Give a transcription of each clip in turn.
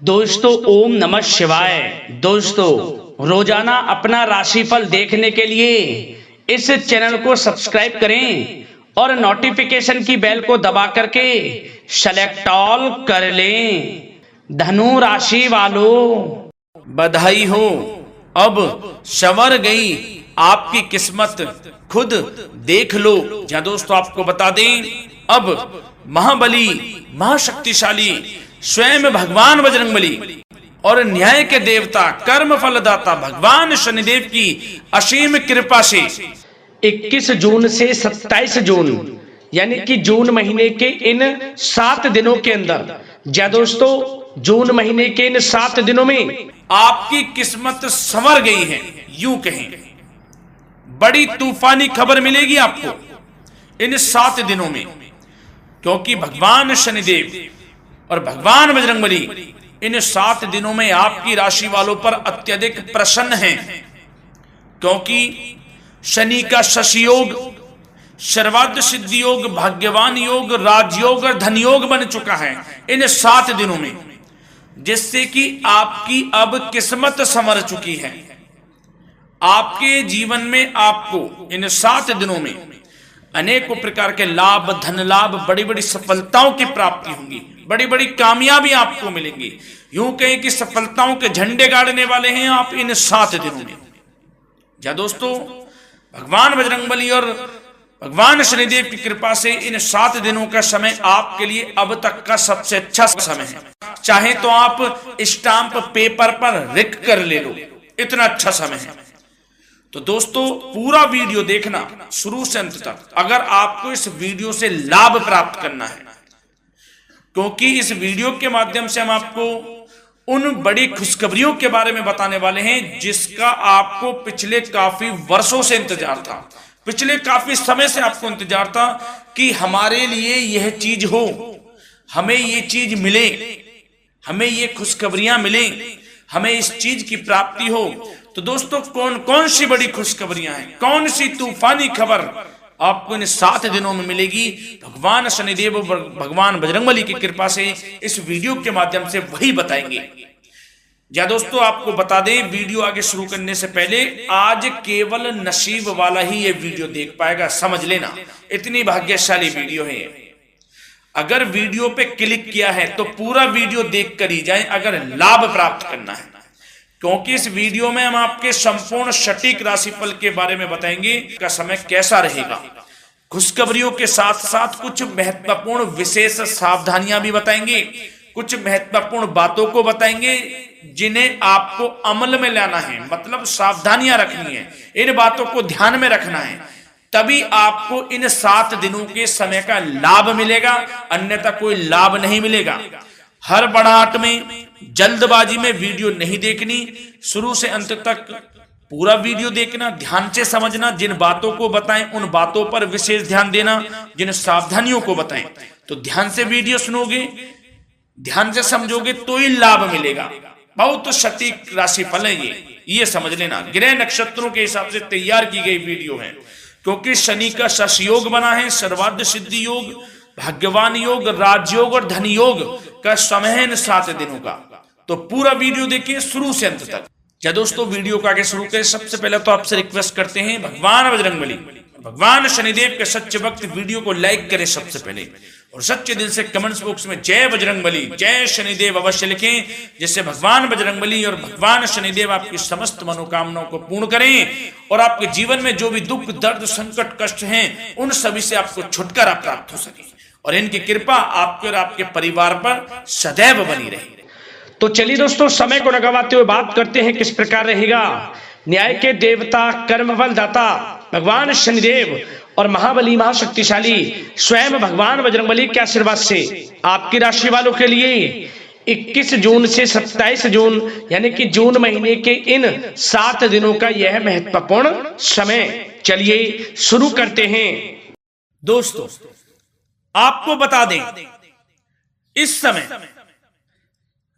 दोस्तों ओम नमः शिवाय। दोस्तों रोजाना अपना राशिफल देखने के लिए इस चैनल को सब्सक्राइब करें और नोटिफिकेशन की बेल को दबा करके सेलेक्ट ऑल कर लें। धनु राशि वालों बधाई हो, अब संवर गई आपकी किस्मत, खुद देख लो। या दोस्तों आपको बता दें, अब महाबली महाशक्तिशाली स्वयं भगवान बजरंगबली और न्याय के देवता कर्म फलदाता भगवान शनिदेव की असीम कृपा से 21 जून से 27 जून यानी कि जून महीने के इन 7 दिनों के अंदर, या दोस्तों जून महीने के इन 7 दिनों में आपकी किस्मत संवर गई है। यूं कहें, बड़ी तूफानी खबर मिलेगी आपको इन 7 दिनों में, क्योंकि भगवान शनिदेव और भगवान बजरंगबली इन 7 दिनों में आपकी राशि वालों पर अत्यधिक प्रसन्न हैं, क्योंकि शनि का शशि योग, सर्वार्थ सिद्धि योग, भाग्यवान योग, राजयोग और धन योग बन चुका है इन 7 दिनों में, जिससे कि आपकी अब किस्मत संवर चुकी है। आपके जीवन में आपको इन 7 दिनों में अनेकों प्रकार के लाभ, धन लाभ, बड़ी बड़ी सफलताओं की प्राप्ति होंगी, बड़ी बड़ी कामयाबी आपको मिलेंगी। यूं कहें कि सफलताओं के झंडे गाड़ने वाले हैं आप इन 7 दिनों में। या दोस्तों भगवान बजरंगबली और भगवान शनिदेव की कृपा से इन 7 दिनों का समय आपके लिए अब तक का सबसे अच्छा समय है। चाहे तो आप स्टाम्प पेपर पर लिख कर ले लो, इतना अच्छा समय है। तो दोस्तों पूरा वीडियो देखना शुरू से अंत तक, अगर आपको इस वीडियो से लाभ प्राप्त करना है, क्योंकि इस वीडियो के माध्यम से हम आपको उन बड़ी खुशखबरियों के बारे में बताने वाले हैं जिसका आपको पिछले काफी वर्षों से इंतजार था, पिछले काफी समय से आपको इंतजार था कि हमारे लिए यह चीज हो, हमें ये चीज मिले, हमें ये खुशखबरियां मिले, हमें इस चीज की प्राप्ति हो। तो दोस्तों कौन कौन सी बड़ी खुशखबरियां हैं, कौन सी तूफानी खबर आपको इन 7 दिनों में मिलेगी, भगवान शनिदेव और भगवान बजरंगबली की कृपा से इस वीडियो के माध्यम से वही बताएंगे। या दोस्तों आपको बता दें, वीडियो आगे शुरू करने से पहले, आज केवल नसीब वाला ही ये वीडियो देख पाएगा, समझ लेना, इतनी भाग्यशाली वीडियो है। अगर वीडियो पे क्लिक किया है तो पूरा वीडियो देख कर ही जाए अगर लाभ प्राप्त करना है, क्योंकि इस वीडियो में हम आपके संपूर्ण सटीक राशिफल के बारे में बताएंगे का समय कैसा रहेगा। खुशखबरियों के साथ साथ कुछ महत्वपूर्ण विशेष सावधानियां भी बताएंगे, कुछ महत्वपूर्ण बातों को बताएंगे जिन्हें आपको अमल में लाना है, मतलब सावधानियां रखनी है, इन बातों को ध्यान में रखना है, तभी आपको इन 7 दिनों के समय का लाभ मिलेगा, अन्यथा कोई लाभ नहीं मिलेगा। हर बढ़ाहट में, जल्दबाजी में वीडियो नहीं देखनी, शुरू से अंत तक पूरा वीडियो देखना, ध्यान से समझना, जिन बातों को बताएं उन बातों पर विशेष ध्यान देना, जिन सावधानियों को बताएं तो ध्यान से वीडियो सुनोगे, ध्यान से समझोगे तो ही लाभ मिलेगा। बहुत सटीक राशिफल है ये समझ लेना। ग्रह नक्षत्रों के हिसाब से तैयार की गई वीडियो है, क्योंकि शनि का शशि योग बना है, सर्वार्थ सिद्धि योग, भाग्यवान योग, राजयोग और धन योग का समय है इन 7 दिनों का। तो पूरा वीडियो देखिए शुरू से अंत तक। या दोस्तों वीडियो को आगे शुरू करें, सबसे पहले तो आपसे रिक्वेस्ट करते हैं, भगवान बजरंगबली, भगवान शनिदेव के सच्चे भक्त वीडियो को लाइक करें सबसे पहले, और सच्चे दिल से कमेंट्स बॉक्स में जय बजरंगबली, जय शनिदेव अवश्य लिखें, जिससे भगवान बजरंगबली और भगवान शनिदेव आपकी समस्त मनोकामनाओं को पूर्ण करें और आपके जीवन में जो भी दुख, दर्द, संकट, कष्ट हैं उन सभी से आपको छुटकारा प्राप्त हो सके और इनकी कृपा आपके और आपके परिवार पर सदैव बनी रहे। तो चलिए दोस्तों समय को न गवाते हुए बात करते हैं किस प्रकार रहेगा न्याय के देवता, कर्मफल दाता भगवान शनिदेव और महाबली महाशक्तिशाली स्वयं भगवान बजरंगबली के आशीर्वाद से आपकी राशि वालों के लिए 21 जून से 27 जून यानी कि जून महीने के इन 7 दिनों का यह महत्वपूर्ण समय। चलिए शुरू करते हैं। दोस्तों आपको बता दें, इस समय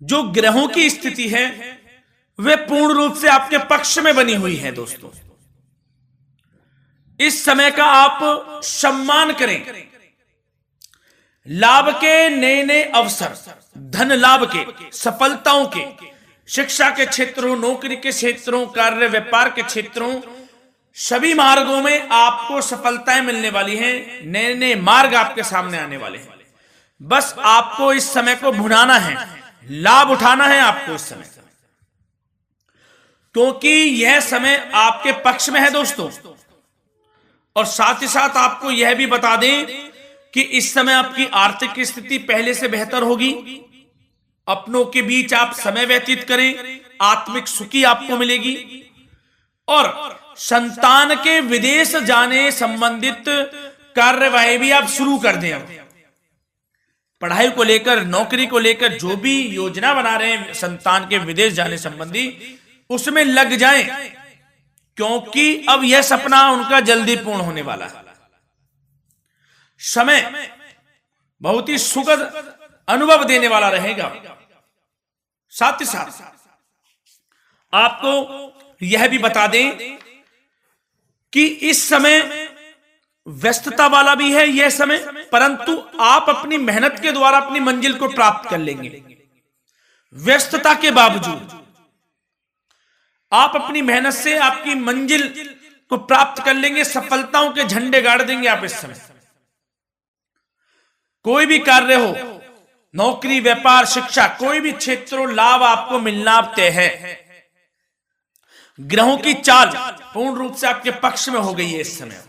जो ग्रहों की स्थिति है वे पूर्ण रूप से आपके पक्ष में बनी हुई है। दोस्तों इस समय का आप सम्मान करें, लाभ के नए नए अवसर, धन लाभ के, सफलताओं के, शिक्षा के क्षेत्रों, नौकरी के क्षेत्रों, कार्य व्यापार के क्षेत्रों, सभी मार्गों में आपको सफलताएं मिलने वाली हैं। नए नए मार्ग आपके सामने आने वाले हैं। बस आपको इस समय को भुनाना है, लाभ उठाना है आपको इस समय, क्योंकि यह समय आपके पक्ष में है दोस्तों। और साथ ही साथ आपको यह भी बता दें कि इस समय आपकी आर्थिक स्थिति पहले से बेहतर होगी। अपनों के बीच आप समय व्यतीत करें, आत्मिक सुखी आपको मिलेगी। और संतान के विदेश जाने संबंधित कार्यवाही भी आप शुरू कर दें। अब पढ़ाई को लेकर, नौकरी को लेकर जो भी योजना बना रहे हैं संतान के विदेश जाने संबंधी, उसमें लग जाएं, क्योंकि अब यह सपना उनका जल्दी पूर्ण होने वाला है। समय बहुत ही सुखद अनुभव देने वाला रहेगा। साथ ही साथ आपको यह भी बता दें कि इस समय व्यस्तता वाला भी है यह समय, परंतु आप अपनी मेहनत के द्वारा अपनी मंजिल को प्राप्त कर लेंगे। व्यस्तता के बावजूद आप अपनी मेहनत से आपकी मंजिल को प्राप्त कर लेंगे। सफलताओं के झंडे गाड़ देंगे आप इस समय। कोई भी कार्य हो, नौकरी, व्यापार, शिक्षा, कोई भी क्षेत्र, लाभ आपको मिलना तय है। ग्रहों की चाल पूर्ण रूप से आपके पक्ष में हो गई है इस समय।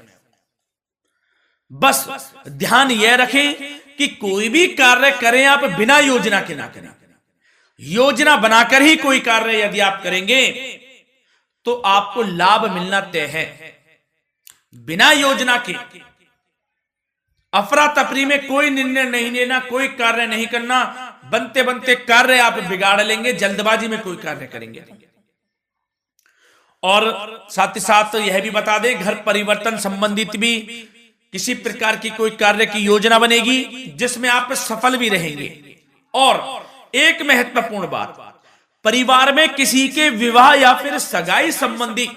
बस ध्यान यह रखें कि कोई भी कार्य करें आप बिना योजना के ना करें। योजना बनाकर ही कोई कार्य यदि आप करेंगे तो आपको लाभ मिलना तय है। बिना योजना के अफरा तफरी में कोई निर्णय नहीं लेना, कोई कार्य नहीं करना। बनते बनते कार्य आप बिगाड़ लेंगे, जल्दबाजी में कोई कार्य करेंगे। और साथ ही साथ यह भी बता दें, घर परिवर्तन संबंधित भी किसी प्रकार की कोई कार्य की योजना बनेगी जिसमें आप सफल भी रहेंगे। और एक महत्वपूर्ण बात, परिवार में किसी के विवाह या फिर सगाई संबंधी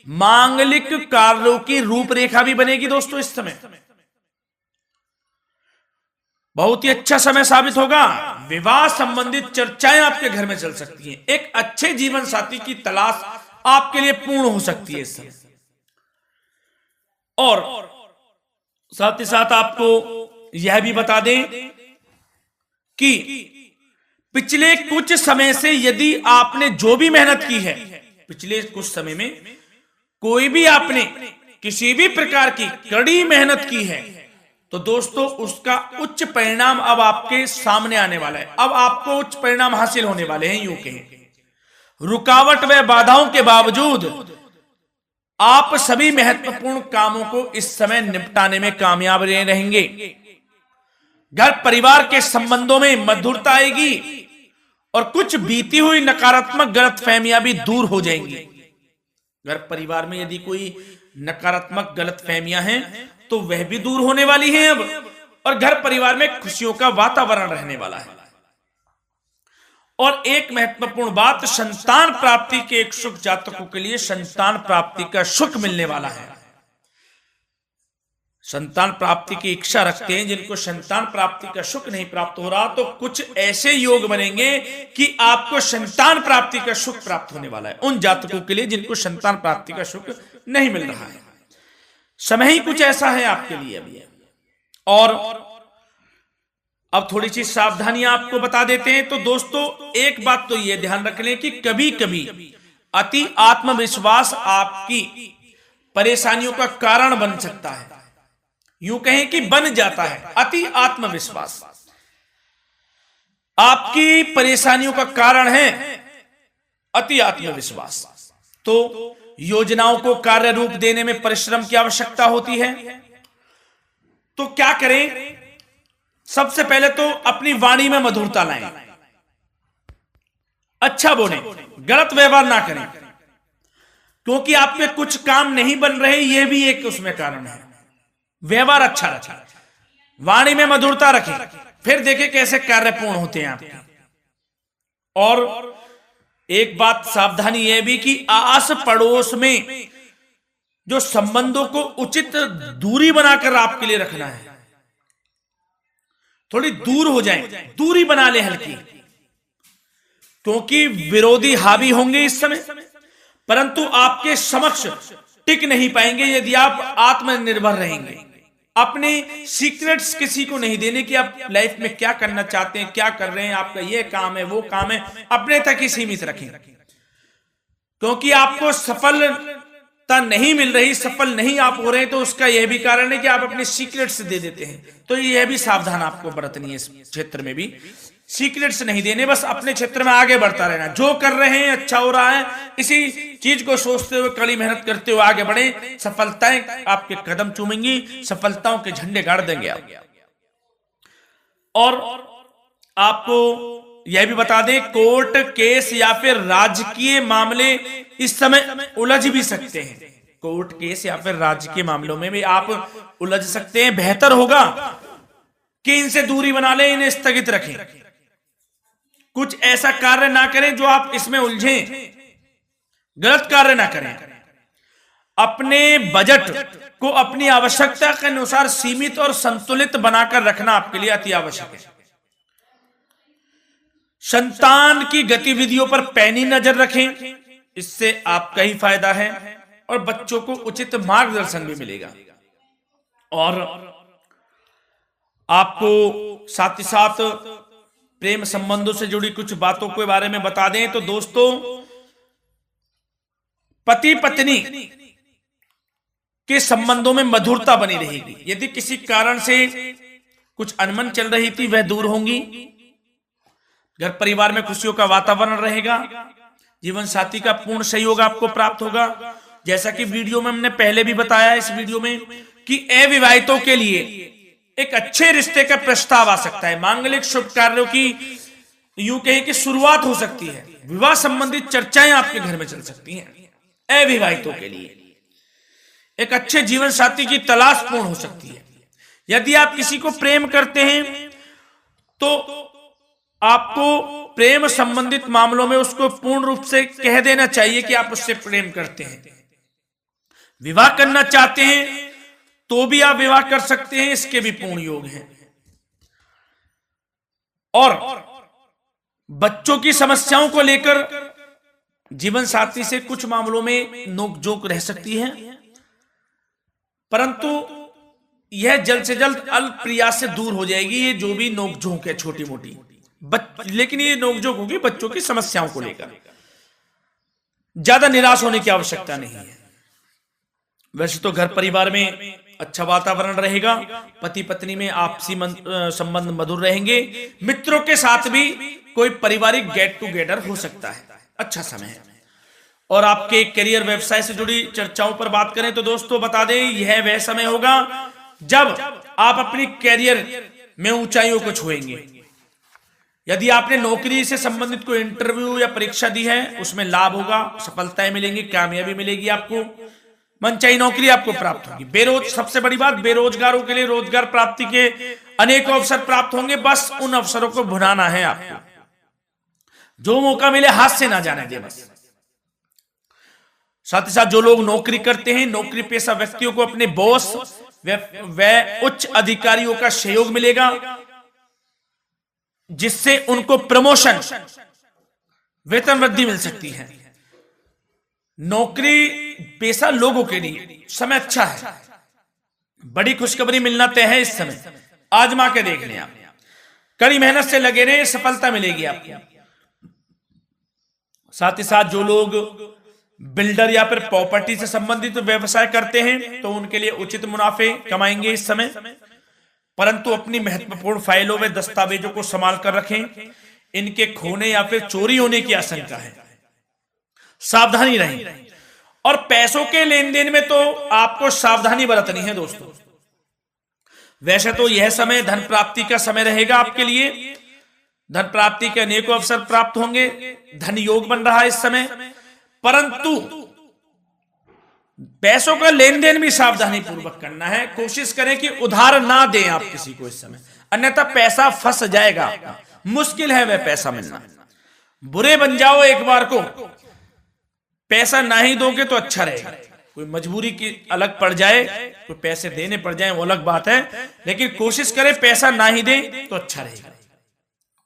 मांगलिक कार्यों की रूपरेखा भी बनेगी दोस्तों। इस समय बहुत ही अच्छा समय साबित होगा। विवाह संबंधित चर्चाएं आपके घर में चल सकती हैं। एक अच्छे जीवन साथी की तलाश आपके लिए पूर्ण हो सकती है इस समय। और साथ ही साथ आपको यह भी बता दें कि पिछले कुछ समय से यदि आपने जो भी मेहनत की है, पिछले कुछ समय में कोई भी आपने किसी भी प्रकार की कड़ी मेहनत की है, तो दोस्तों उसका उच्च परिणाम अब आपके सामने आने वाला है। अब आपको उच्च परिणाम हासिल होने वाले हैं। यूं कहें, रुकावट व बाधाओं के बावजूद आप सभी महत्वपूर्ण कामों को इस समय निपटाने में कामयाब रहेंगे। घर परिवार के संबंधों में मधुरता आएगी और कुछ बीती हुई नकारात्मक गलतफहमियां भी दूर हो जाएंगी। घर परिवार में यदि कोई नकारात्मक गलतफहमियां हैं तो वह भी दूर होने वाली हैं अब, और घर परिवार में खुशियों का वातावरण रहने वाला है। और एक महत्वपूर्ण बात, संतान प्राप्ति के इच्छुक जातकों के लिए संतान प्राप्ति का सुख मिलने वाला है। संतान प्राप्ति की इच्छा रखते हैं जिनको संतान प्राप्ति का सुख नहीं प्राप्त हो रहा, तो कुछ ऐसे योग बनेंगे कि आपको संतान प्राप्ति का सुख प्राप्त होने वाला है। उन जातकों के लिए जिनको संतान प्राप्ति का सुख नहीं मिल रहा है, समय ही कुछ ऐसा है आपके लिए अभी। और अब थोड़ी सी सावधानियां आपको बता देते हैं। तो दोस्तों एक बात तो यह ध्यान रख लें कि कभी कभी अति आत्मविश्वास आपकी परेशानियों का कारण बन सकता है। यूं कहें कि बन जाता है। अति आत्मविश्वास आपकी परेशानियों का कारण है। अति आत्मविश्वास तो योजनाओं को कार्य रूप देने में परिश्रम की आवश्यकता होती है। तो क्या करें? सबसे पहले तो अपनी वाणी में मधुरता लाएं, अच्छा बोलें, गलत व्यवहार ना करें, क्योंकि आपके कुछ काम नहीं बन रहे, यह भी एक उसमें कारण है। व्यवहार अच्छा रखें, वाणी में मधुरता रखें, फिर देखें कैसे कार्य पूर्ण होते हैं आपके। और एक बात सावधानी यह भी कि आस पड़ोस में जो संबंधों को उचित दूरी बनाकर आपके लिए रखना है। थोड़ी दूर हो जाएं, दूरी बना ले हल्की, क्योंकि विरोधी हावी होंगे इस समय, परंतु आपके समक्ष टिक नहीं पाएंगे यदि आप आत्मनिर्भर रहेंगे। अपने सीक्रेट्स किसी को नहीं देने कि आप लाइफ में क्या करना चाहते हैं, क्या कर रहे हैं, आपका ये काम है, वो काम है, अपने तक ही सीमित रखें, क्योंकि आपको सफलता नहीं मिल रही, सफल नहीं आप हो रहे, तो उसका यह भी कारण है कि आप अपने सीक्रेट्स दे देते हैं। तो यह भी सावधान आपको बरतनी है, इस क्षेत्र में भी सीक्रेट्स नहीं देने, बस अपने क्षेत्र में आगे बढ़ता रहना, जो कर रहे हैं अच्छा हो रहा है, इसी चीज को सोचते हुए कड़ी मेहनत करते हुए आगे बढ़े, सफलताएं आपके कदम चूमेंगी, सफलताओं के झंडे गाड़ देंगे आप। और आपको यह भी बता दें, कोर्ट केस या फिर राजकीय मामले इस समय उलझ भी सकते हैं, कोर्ट केस या फिर राजकीय मामलों में भी आप उलझ सकते हैं। बेहतर होगा कि इनसे दूरी बना लें, इन्हें स्थगित रखें, कुछ ऐसा कार्य ना करें जो आप इसमें उलझें, गलत कार्य ना करें। अपने बजट को अपनी आवश्यकता के अनुसार सीमित और संतुलित बनाकर रखना आपके लिए अति आवश्यक है। संतान की गतिविधियों पर पैनी नजर रखें, इससे आपका ही फायदा है और बच्चों को उचित मार्गदर्शन भी मिलेगा। और आपको साथ ही साथ प्रेम संबंधों से जुड़ी कुछ बातों के बारे में बता दें तो दोस्तों, पति पत्नी के संबंधों में मधुरता बनी रहेगी। यदि किसी कारण से कुछ अनबन चल रही थी वह दूर होंगी, घर परिवार में खुशियों का वातावरण रहेगा, जीवन साथी का पूर्ण सहयोग आपको प्राप्त होगा। जैसा कि वीडियो में हमने पहले भी बताया इस वीडियो में कि अविवाहितों के लिए एक अच्छे रिश्ते का प्रस्ताव आ सकता है, मांगलिक शुभ कार्यों की यूं कहें कि शुरुआत हो सकती है, विवाह संबंधित चर्चाएं आपके घर में चल सकती हैं। अविवाहितों के लिए एक अच्छे जीवन साथी की तलाश पूर्ण हो सकती है। यदि आप किसी को प्रेम करते हैं तो आपको प्रेम संबंधित मामलों में उसको पूर्ण रूप से कह देना चाहिए कि आप उससे प्रेम करते हैं। विवाह करना चाहते हैं तो भी आप विवाह कर सकते हैं, इसके भी पूर्ण योग हैं। और बच्चों की समस्याओं को लेकर जीवन साथी से कुछ मामलों में नोकझोंक रह सकती है, परंतु यह जल्द से जल्द अल्प प्रयास से दूर हो जाएगी। ये जो भी नोकझोंक है छोटी मोटी, लेकिन ये नोकझोंक होगी बच्चों की समस्याओं को लेकर। ज्यादा निराश होने की आवश्यकता नहीं है। वैसे तो घर परिवार में अच्छा वातावरण रहेगा, पति पत्नी में आपसी संबंध मधुर रहेंगे, मित्रों के साथ भी कोई पारिवारिक गेट टुगेदर हो सकता है, अच्छा समय है। और आपके करियर व्यवसाय से जुड़ी चर्चाओं पर बात करें तो दोस्तों बता दें, यह वह समय होगा जब आप अपनी करियर में ऊंचाइयों को छुएंगे। यदि आपने नौकरी से संबंधित कोई इंटरव्यू या परीक्षा दी है, उसमें लाभ होगा, सफलताएं मिलेंगी, कामयाबी मिलेगी, आपको मनचाही नौकरी आपको प्राप्त होगी। सबसे बड़ी बात, बेरोजगारों के लिए रोजगार प्राप्ति के अनेक अवसर प्राप्त होंगे, बस उन अवसरों को भुनाना है आपको। जो मौका मिले हाथ से ना जाने दे बस। साथ ही साथ जो लोग नौकरी करते हैं, नौकरी पेशा व्यक्तियों को अपने बॉस व उच्च अधिकारियों का सहयोग मिलेगा, जिससे उनको प्रमोशन, वेतन वृद्धि मिल सकती है। नौकरी पेशा लोगों के लिए समय अच्छा है, बड़ी खुशखबरी मिलना तय है इस समय। आजमा के देख लें आप, कड़ी मेहनत से लगे रहे, सफलता मिलेगी आपको। साथ ही साथ जो लोग बिल्डर या फिर प्रॉपर्टी से संबंधित व्यवसाय करते हैं तो उनके लिए उचित मुनाफे कमाएंगे इस समय, परंतु अपनी महत्वपूर्ण फाइलों व दस्तावेजों को संभाल कर रखें, इनके खोने या फिर चोरी होने की आशंका है, सावधानी रहें। और पैसों के लेन देन में तो आपको सावधानी बरतनी है दोस्तों। वैसे तो यह समय धन प्राप्ति का समय रहेगा आपके लिए, धन प्राप्ति के अनेकों अवसर प्राप्त होंगे, धन योग बन रहा है इस समय, परंतु पैसों का लेन देन भी सावधानी पूर्वक करना है। कोशिश करें कि उधार ना दें आप किसी को इस समय, अन्यथा पैसा फंस जाएगा, मुश्किल है वह पैसा मिलना। बुरे बन जाओ एक बार को, पैसा ना ही दोगे तो अच्छा रहेगा। कोई मजबूरी की अलग पड़ जाए, कोई पैसे देने पड़ जाए वो अलग बात है, लेकिन कोशिश करें पैसा ना ही दें तो अच्छा रहेगा।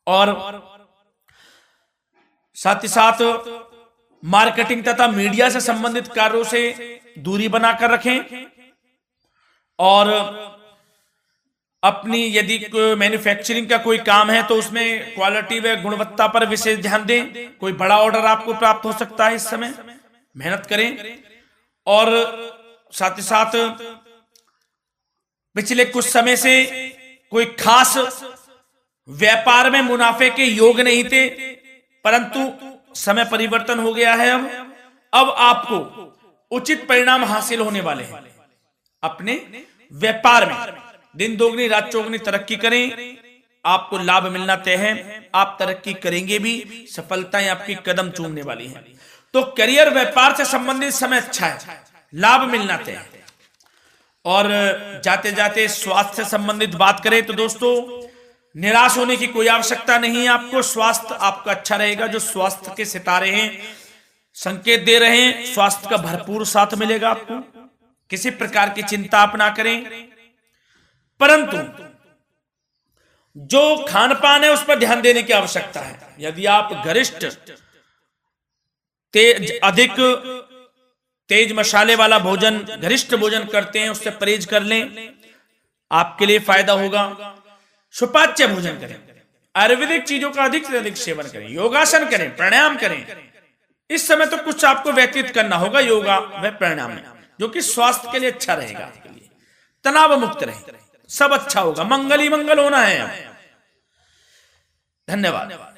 और साथ ही साथ मार्केटिंग तथा मीडिया से संबंधित कार्यों से दूरी बनाकर रखें। और अपनी यदि मैन्युफैक्चरिंग का कोई काम है तो उसमें क्वालिटी व गुणवत्ता पर विशेष ध्यान दें। कोई बड़ा ऑर्डर आपको प्राप्त हो सकता है इस समय, मेहनत करें। और साथ ही साथ पिछले कुछ समय से कोई खास व्यापार में मुनाफे के योग नहीं थे, परंतु समय परिवर्तन हो गया है। अब आपको उचित परिणाम हासिल होने वाले हैं। अपने व्यापार में दिन दोगुनी रात चौगुनी तरक्की करें, आपको लाभ मिलना तय है। आप तरक्की करेंगे भी, सफलताएं आपकी कदम चूमने वाली हैं। तो करियर व्यापार से संबंधित समय अच्छा है, लाभ मिलना तय है। और जाते जाते स्वास्थ्य से संबंधित बात करें तो दोस्तों निराश होने की कोई आवश्यकता नहीं है। आपको स्वास्थ्य आपका अच्छा रहेगा। जो स्वास्थ्य के सितारे हैं संकेत दे रहे हैं, स्वास्थ्य का भरपूर साथ मिलेगा आपको। किसी प्रकार की चिंता आप ना करें, परंतु जो खान पान है उस पर ध्यान देने की आवश्यकता है। यदि आप गरिष्ठ अधिक तेज मसाले वाला भोजन, गरिष्ठ भोजन करते हैं, उससे परहेज कर लें, आपके लिए फायदा होगा। सुपाच्य भोजन करें, आयुर्वेदिक चीजों का अधिक से अधिक सेवन करें, योगासन करें, प्राणायाम करें। इस समय तो कुछ आपको व्यतीत करना होगा योगा व प्राणायाम में, जो कि स्वास्थ्य के लिए अच्छा रहेगा, आपके लिए तनाव मुक्त रहे, सब अच्छा होगा। मंगल ही मंगल होना है। धन्यवाद।